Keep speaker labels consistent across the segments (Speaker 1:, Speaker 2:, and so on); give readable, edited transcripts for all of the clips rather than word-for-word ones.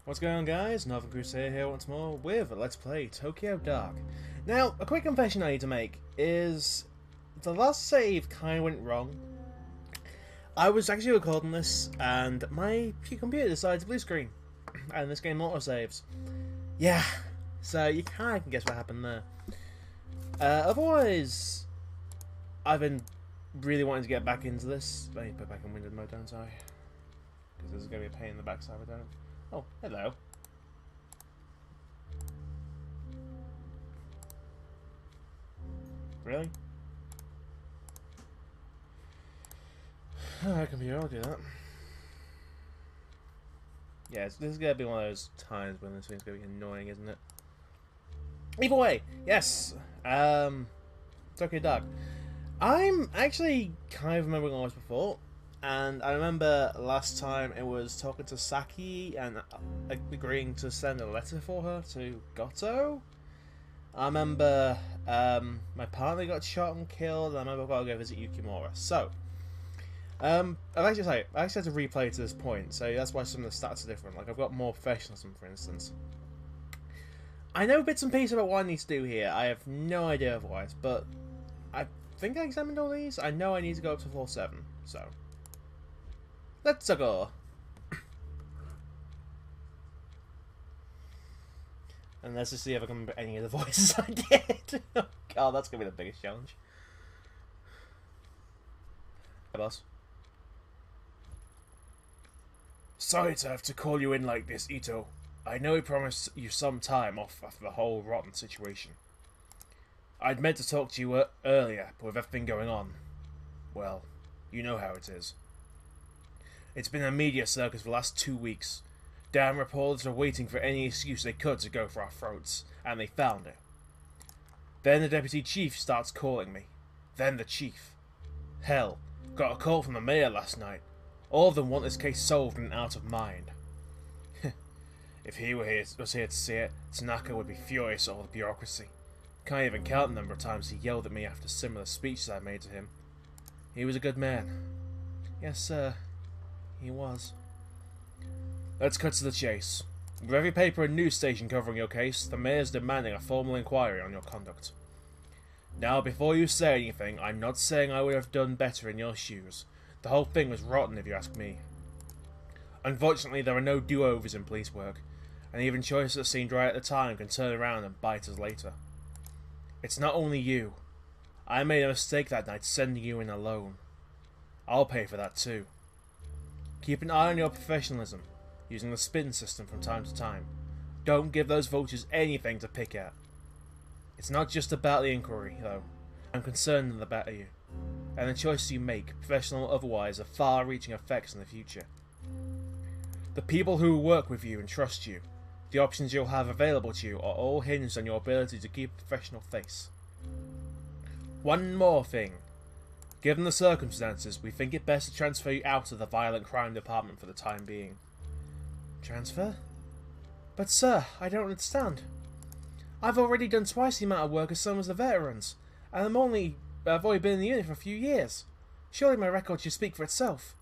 Speaker 1: What's going on, guys? Northern Crusader here once more with Let's Play Tokyo Dark. Now, a quick confession I need to make is the last save kind of went wrong. I was actually recording this and my computer decided to blue screen and this game autosaves. Yeah, so you kind of can guess what happened there. Otherwise, I've been really wanting to get back into this. I need to put back in windowed mode, don't I? Because this is going to be a pain in the backside if I don't. Oh, hello. Really? Alright, computer, I'll do that. Yeah, this is going to be one of those times when this thing's going to be annoying, isn't it? Either way, yes. Tokyo Dark. I'm actually kind of remembering what I was before. And I remember last time it was talking to Saki and agreeing to send a letter for her to Goto. I remember my partner got shot and killed, and I remember I've got to go visit Yukimura. So, I actually had to replay to this point, so that's why some of the stats are different. Like, I've got more professionalism, for instance. I know bits and pieces about what I need to do here. I have no idea otherwise, but I think I examined all these. I know I need to go up to floor 7, so let's go. And let's just see if I can remember any of the voices I did. Oh god, that's gonna be the biggest challenge. Hey, boss. Sorry to have to call you in like this, Itō. I know I promised you some time off after the whole rotten situation. I'd meant to talk to you earlier, but with everything going on, well, you know how it is. It's been a media circus for the last 2 weeks. Damn reporters are waiting for any excuse they could to go for our throats, and they found it. Then the deputy chief starts calling me. Then the chief. Hell, got a call from the mayor last night. All of them want this case solved and out of mind. If he was here to see it, Tanaka would be furious at all the bureaucracy. Can't even count the number of times he yelled at me after similar speeches I made to him. He was a good man. Yes, sir. He was. Let's cut to the chase. With every paper and news station covering your case, the mayor's demanding a formal inquiry on your conduct. Now, before you say anything, I'm not saying I would have done better in your shoes. The whole thing was rotten if you ask me. Unfortunately, there are no do-overs in police work, and even choices that seemed right at the time can turn around and bite us later. It's not only you. I made a mistake that night sending you in alone. I'll pay for that too. Keep an eye on your professionalism, using the spin system from time to time. Don't give those vultures anything to pick at. It's not just about the inquiry, though. I'm concerned about you, and the choices you make, professional or otherwise, have far-reaching effects in the future. The people who work with you and trust you, the options you'll have available to you, are all hinged on your ability to keep a professional face. One more thing. Given the circumstances, we think it best to transfer you out of the violent crime department for the time being. Transfer? But sir, I don't understand. I've already done twice the amount of work as some as the veterans, and I've only been in the unit for a few years. Surely my record should speak for itself.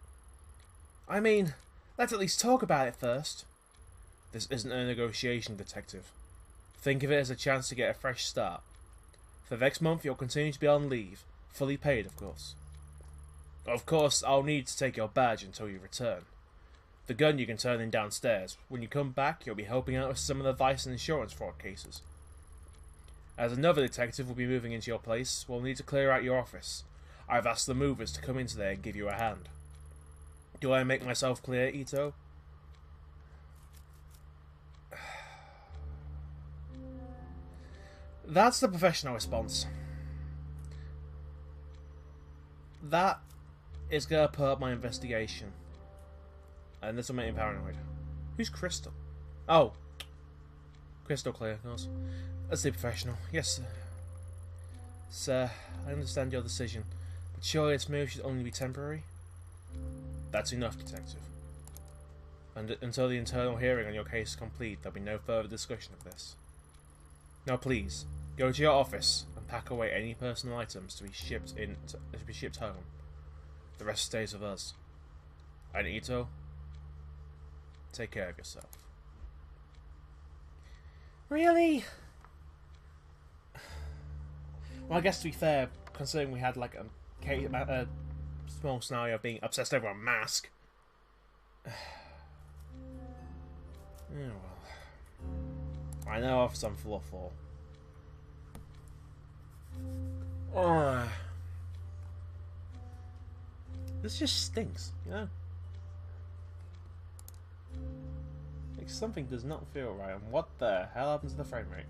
Speaker 1: I mean, let's at least talk about it first. This isn't a negotiation, detective. Think of it as a chance to get a fresh start. For the next month, you'll continue to be on leave. Fully paid, of course. Of course, I'll need to take your badge until you return. The gun you can turn in downstairs. When you come back, you'll be helping out with some of the vice and insurance fraud cases. As another detective will be moving into your place, we'll need to clear out your office. I've asked the movers to come into there and give you a hand. Do I make myself clear, Itō? That's the professional response. That is going to put up my investigation. And this will make me paranoid. Who's Crystal? Oh. Crystal clear, of course. Let's be professional. Yes, sir. Sir, I understand your decision, but surely this move should only be temporary? That's enough, detective. And until the internal hearing on your case is complete, there'll be no further discussion of this. Now please, go to your office and pack away any personal items to be shipped home. The rest stays with us. And Itō, take care of yourself. Really? Well, I guess to be fair, considering we had like a small scenario of being obsessed over a mask. Yeah, well. I know Officer on floor 4. Oh. This just stinks, you know? Like something does not feel right, and what the hell happened to the frame rate?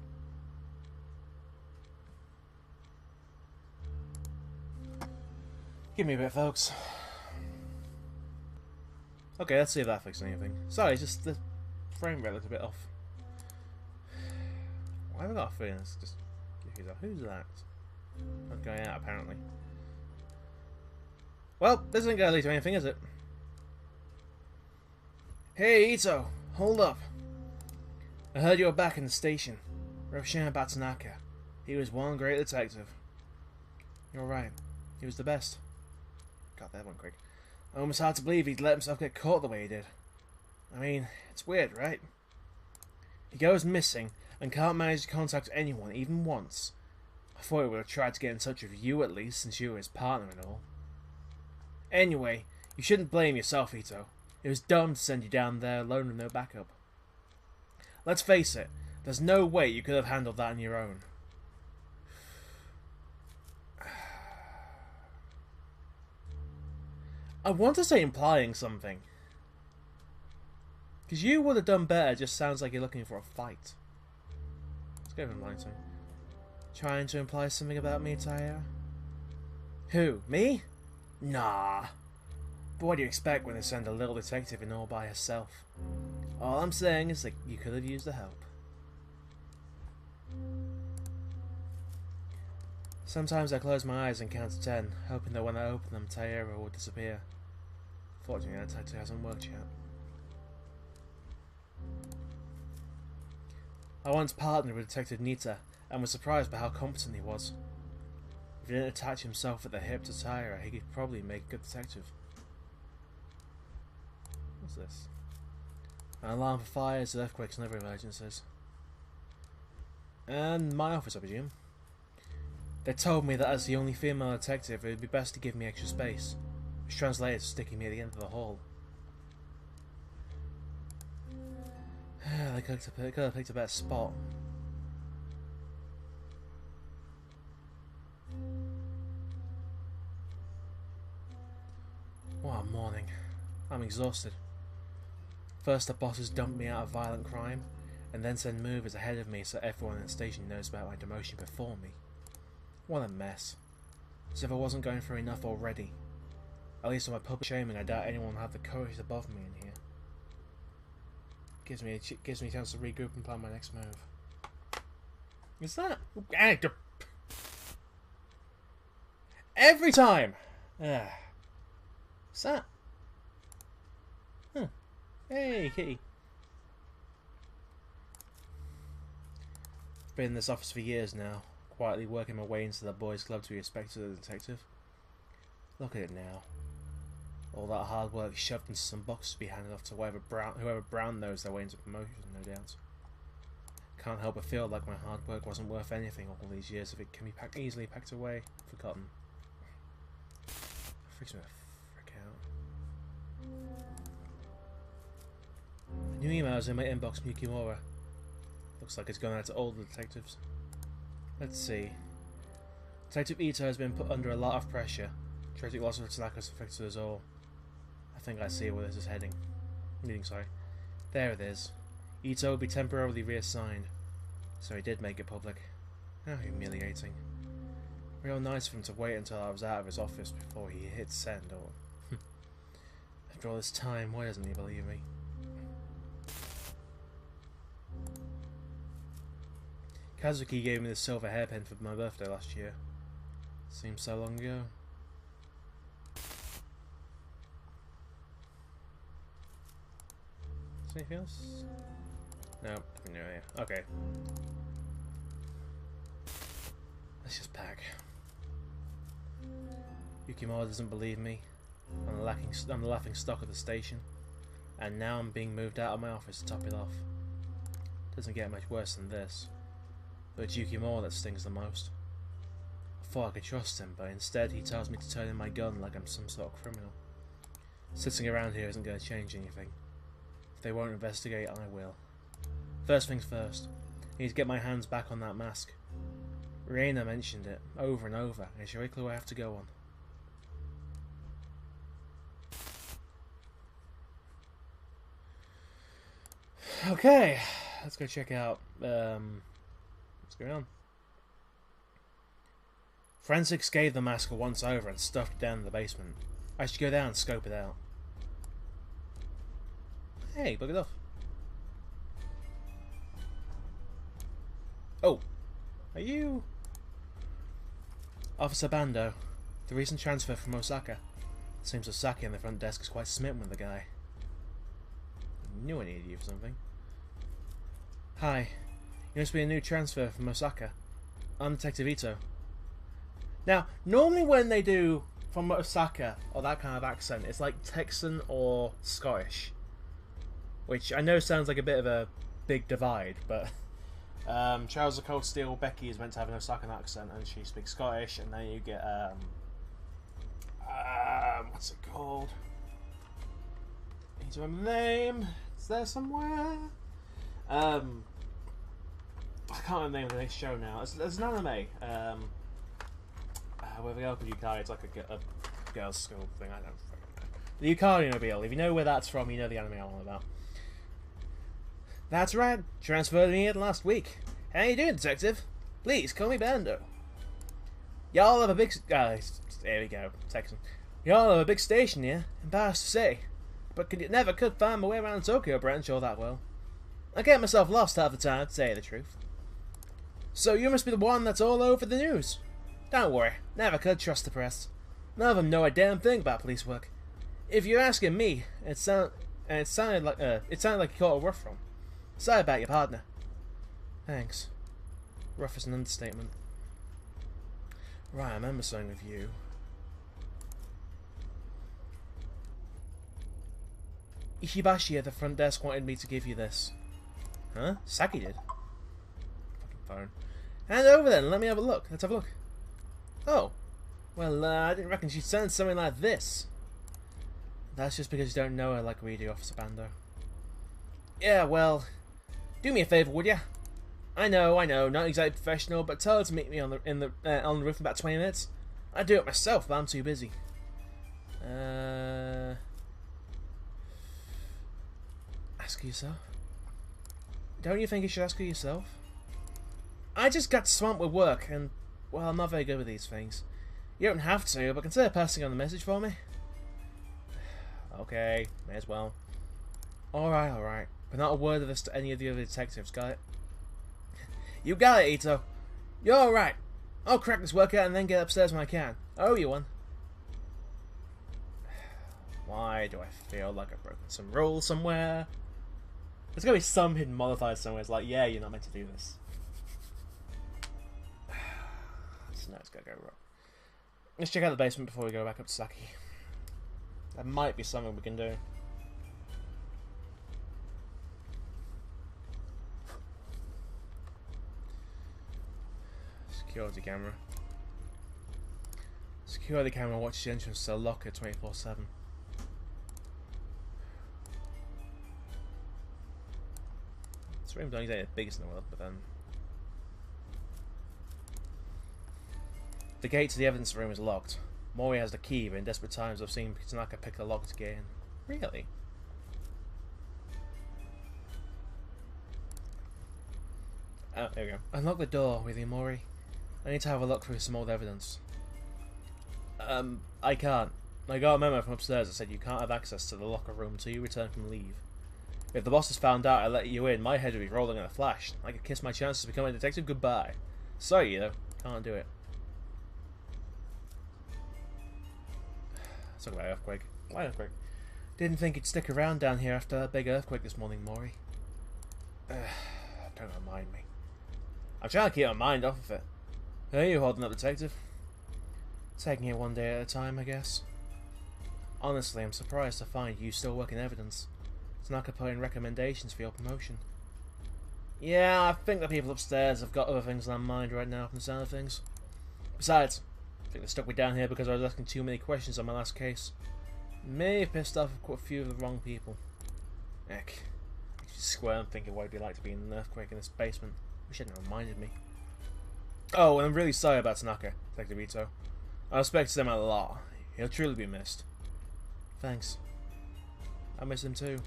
Speaker 1: Give me a bit, folks. Okay, let's see if that fixes anything. Sorry, just the frame rate looked a bit off. Why have I got a feeling it's just... Who's that? Not going out, apparently. Well, this isn't going to lead to anything, is it? Hey, Itō! Hold up! I heard you were back in the station. Roshan Batanaka. He was one great detective. You're right. He was the best. God, that went quick. Almost hard to believe he'd let himself get caught the way he did. I mean, it's weird, right? He goes missing and can't manage to contact anyone, even once. I thought he would have tried to get in touch with you at least, since you were his partner and all. Anyway, you shouldn't blame yourself, Itō. It was dumb to send you down there alone with no backup. Let's face it, there's no way you could have handled that on your own. I want to say implying something. Because you would have done better just sounds like you're looking for a fight. Let's go with line 2. Trying to imply something about me, Taya? Who? Me? Nah. But what do you expect when they send a little detective in all by herself? All I'm saying is that you could have used the help. Sometimes I close my eyes and count to 10, hoping that when I open them, Taira will disappear. Fortunately, that tattoo hasn't worked yet. I once partnered with Detective Nita, and was surprised by how competent he was. If he didn't attach himself at the hip to Taira, he could probably make a good detective. What's this? An alarm for fires, earthquakes, and other emergencies. And my office, I presume. They told me that as the only female detective, it would be best to give me extra space, which translated to sticking me at the end of the hall. They could have picked a better spot. What a morning. I'm exhausted. First the bosses dumped me out of violent crime, and then send movers ahead of me so everyone in the station knows about my demotion before me. What a mess. As if I wasn't going through enough already. At least on my public shaming, I doubt anyone will have the courage to bother me in here. Gives me a chance to regroup and plan my next move. Is that... Every time! What's that? Huh. Hey, kitty. I've been in this office for years now, quietly working my way into the boys' club to be respected as a detective. Look at it now. All that hard work shoved into some boxes to be handed off to whoever brown knows their way into promotion, no doubt. Can't help but feel like my hard work wasn't worth anything all these years if it can be easily packed away, forgotten. Freaks me the frick out. A new email is in my inbox from Yukimura. Looks like it's gone out to all the detectives. Let's see. Detective Itō has been put under a lot of pressure. Tragic loss of Tanaka's affected us all. I think I see where this is heading. Sorry. There it is. Itō will be temporarily reassigned. So he did make it public. How humiliating. Real nice of him to wait until I was out of his office before he hit send, or... After all this time, why doesn't he believe me? Kazuki gave me the silver hairpin for my birthday last year. Seems so long ago. Is there anything else? No, no, yeah. Okay. Let's just pack. Yukimura doesn't believe me. I'm the laughing stock of the station. And now I'm being moved out of my office to top it off. Doesn't get much worse than this. But it's Yukimura that stings the most. I thought I could trust him, but instead he tells me to turn in my gun like I'm some sort of criminal. Sitting around here isn't going to change anything. If they won't investigate, I will. First things first, I need to get my hands back on that mask. Reina mentioned it over and over, and it's very clear I have to go on. Okay, let's go check out what's going on. Forensics gave the mask a once over and stuffed it down in the basement. I should go down and scope it out. Hey, look it off. Oh, are you Officer Bando? The recent transfer from Osaka. It seems Osaka in the front desk is quite smitten with the guy. I knew I needed you for something. Hi, you must be a new transfer from Osaka. I'm Detective Itō. Now, normally when they do from Osaka or that kind of accent, it's like Texan or Scottish, which I know sounds like a bit of a big divide, but Charles of Cold Steel Becky is meant to have an Osakan accent, and she speaks Scottish, and then you get what's it called? I need to remember the name. It's there somewhere. I can't remember the name of the next show now. It's an anime. Where the girl called Yukari, it's like a girls' school thing. I don't fucking know. The Yukari Mobile. If you know where that's from, you know the anime I'm on about. That's right. Transferred me in last week. How you doing, detective? Please call me Bando. Y'all have a big. There we go, Texan. Y'all have a big station here. Embarrassed to say, but never could find my way around the Tokyo branch all that well. I get myself lost half the time, to say the truth. So you must be the one that's all over the news. Don't worry, never could trust the press. None of them know a damn thing about police work. If you're asking me, it sounded like you caught a rough from. Sorry about your partner. Thanks. Rough is an understatement. Right, I remember something with you. Ishibashi at the front desk wanted me to give you this. Huh? Saki did? Fucking phone. Hand it over then, let me have a look. Let's have a look. Oh. Well, I didn't reckon she'd send something like this. That's just because you don't know her like we do, Officer Bando. Yeah, well, do me a favour, would ya? I know, not exactly professional, but tell her to meet me on the roof in about 20 minutes. I'd do it myself, but I'm too busy. Ask her yourself? Don't you think you should ask her yourself? I just got swamped with work, and, well, I'm not very good with these things. You don't have to, but consider passing on the message for me. Okay, may as well. Alright. But not a word of this to any of the other detectives, got it? You got it, Itō. You're alright. I'll crack this workout and then get upstairs when I can. I owe you one. Why do I feel like I've broken some rules somewhere? There's gotta be some hidden modifier somewhere. It's like, yeah, you're not meant to do this. Just know it's gonna go wrong. Let's check out the basement before we go back up to Saki. There might be something we can do. Security camera. Security camera watches the entrance to the locker 24/7. This room don't exactly the biggest in the world, but then the gate to the evidence room is locked. Mori has the key, but in desperate times I've seen Tanaka pick the lock to get in. Really? Oh, there we go. Unlock the door with you, Mori. I need to have a look through some old evidence. I can't. I got a memo from upstairs that said you can't have access to the locker room until you return from leave. If the boss has found out I let you in, my head would be rolling in a flash. I could kiss my chances of becoming a detective goodbye. Sorry, though. Can't do it. Let's talk about earthquake. Why earthquake? Didn't think you'd stick around down here after that big earthquake this morning, Mori. Don't remind me. I'm trying to keep my mind off of it. How are you holding up, detective? Taking it one day at a time, I guess. Honestly, I'm surprised to find you still work in evidence. Tanaka put in recommendations for your promotion. Yeah, I think the people upstairs have got other things on their mind right now from the sound of things. Besides, I think they stuck me down here because I was asking too many questions on my last case. May have pissed off quite a few of the wrong people. Heck. I just square and thinking what it'd be like to be in an earthquake in this basement. Wish it hadn't reminded me. Oh, and I'm really sorry about Tanaka, Detective Itō. I respect him a lot. He'll truly be missed. Thanks. I miss him too.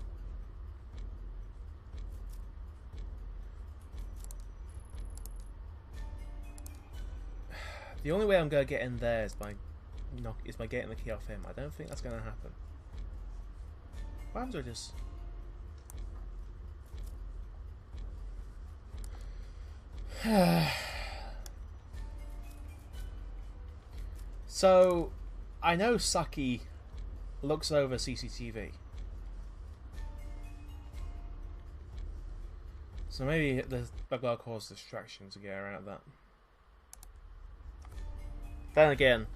Speaker 1: The only way I'm gonna get in there is by getting the key off him. I don't think that's gonna happen. What happens with this? So, I know Saki looks over CCTV. So maybe I've got to cause distraction to get her out of that. Then again,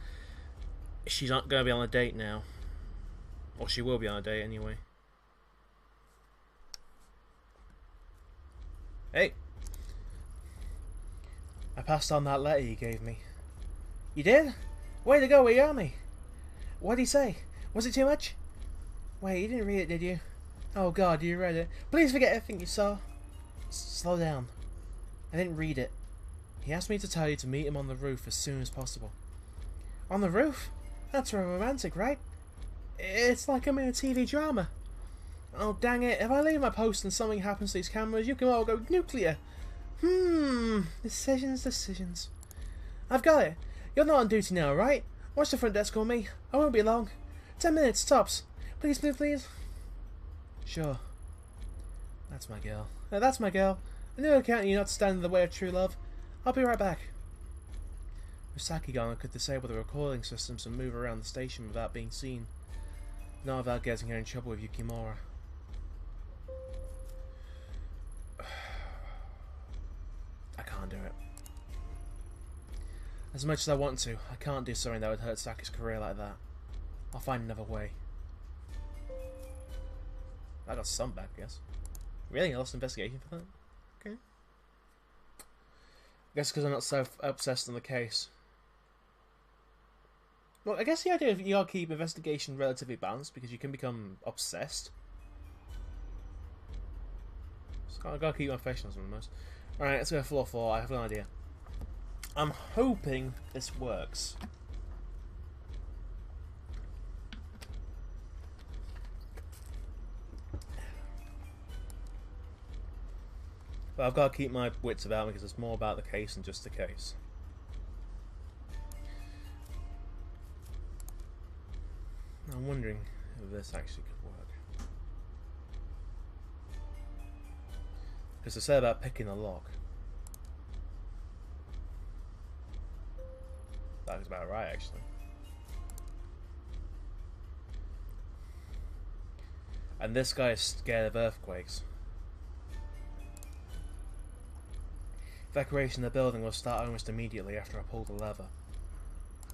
Speaker 1: she's not going to be on a date now. Or she will be on a date anyway. Hey! I passed on that letter you gave me. You did? Way to go, Yami! What did he say? Was it too much? Wait, you didn't read it, did you? Oh god, you read it. Please forget everything you saw. Slow down. I didn't read it. He asked me to tell you to meet him on the roof as soon as possible. On the roof? That's very romantic, right? It's like I'm in a TV drama. Oh, dang it. If I leave my post and something happens to these cameras, you can all go nuclear. Decisions. I've got it. You're not on duty now, right? Watch the front desk on me. I won't be long. 10 minutes, tops. Please. Sure. That's my girl. That's my girl. I knew I counted you not to stand in the way of true love. I'll be right back. With Saki gone, I could disable the recording systems and move around the station without being seen. Not without getting her in trouble with Yukimura. I can't do it. As much as I want to, I can't do something that would hurt Saki's career like that. I'll find another way. I got some back, I guess. Really? I lost investigation for that? Okay. I guess because I'm not so obsessed on the case. Well, I guess the idea of you gotta keep investigation relatively balanced because you can become obsessed. So I gotta keep my professionalism the most. Alright, let's go floor 4. I have an idea. I'm hoping this works. But I've got to keep my wits about me because it's more about the case than just the case. I'm wondering if this actually could work. Because I said about picking a lock. That was about right, actually. And this guy is scared of earthquakes. Evacuation of the building will start almost immediately after I pull the lever.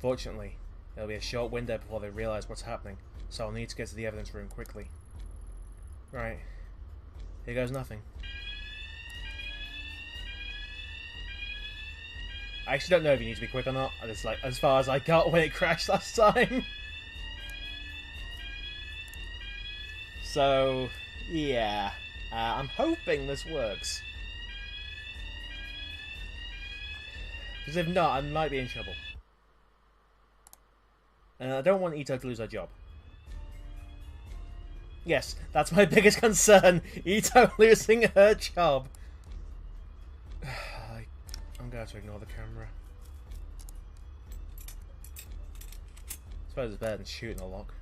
Speaker 1: Fortunately, there'll be a short window before they realise what's happening, so I'll need to get to the evidence room quickly. Right. Here goes nothing. I actually don't know if you need to be quick or not. It's like as far as I got when it crashed last time. So, yeah. I'm hoping this works. Because if not, I might be in trouble. And I don't want Itō to lose her job. Yes, that's my biggest concern. Itō losing her job. I'm going to have to ignore the camera. I suppose it's better than shooting a lock.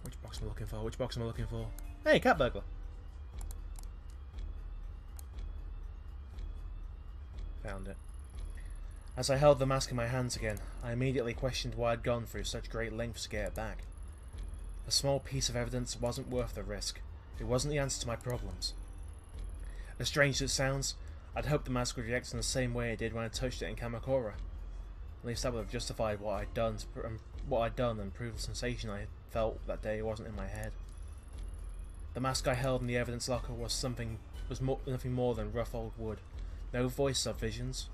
Speaker 1: Which box am I looking for? Which box am I looking for? Hey, cat burglar. Found it. As I held the mask in my hands again, I immediately questioned why I'd gone through such great lengths to get it back. A small piece of evidence wasn't worth the risk. It wasn't the answer to my problems. As strange as it sounds, I'd hoped the mask would react in the same way it did when I touched it in Kamakura. At least that would have justified what I'd done what I'd done and prove the sensation I felt that day wasn't in my head. The mask I held in the evidence locker was nothing more than rough old wood. No voice or visions,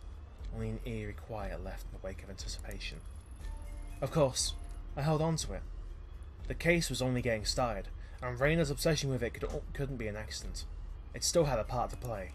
Speaker 1: only an eerie quiet left in the wake of anticipation. Of course, I held on to it. The case was only getting started, and Rayna's obsession with it couldn't be an accident. It still had a part to play.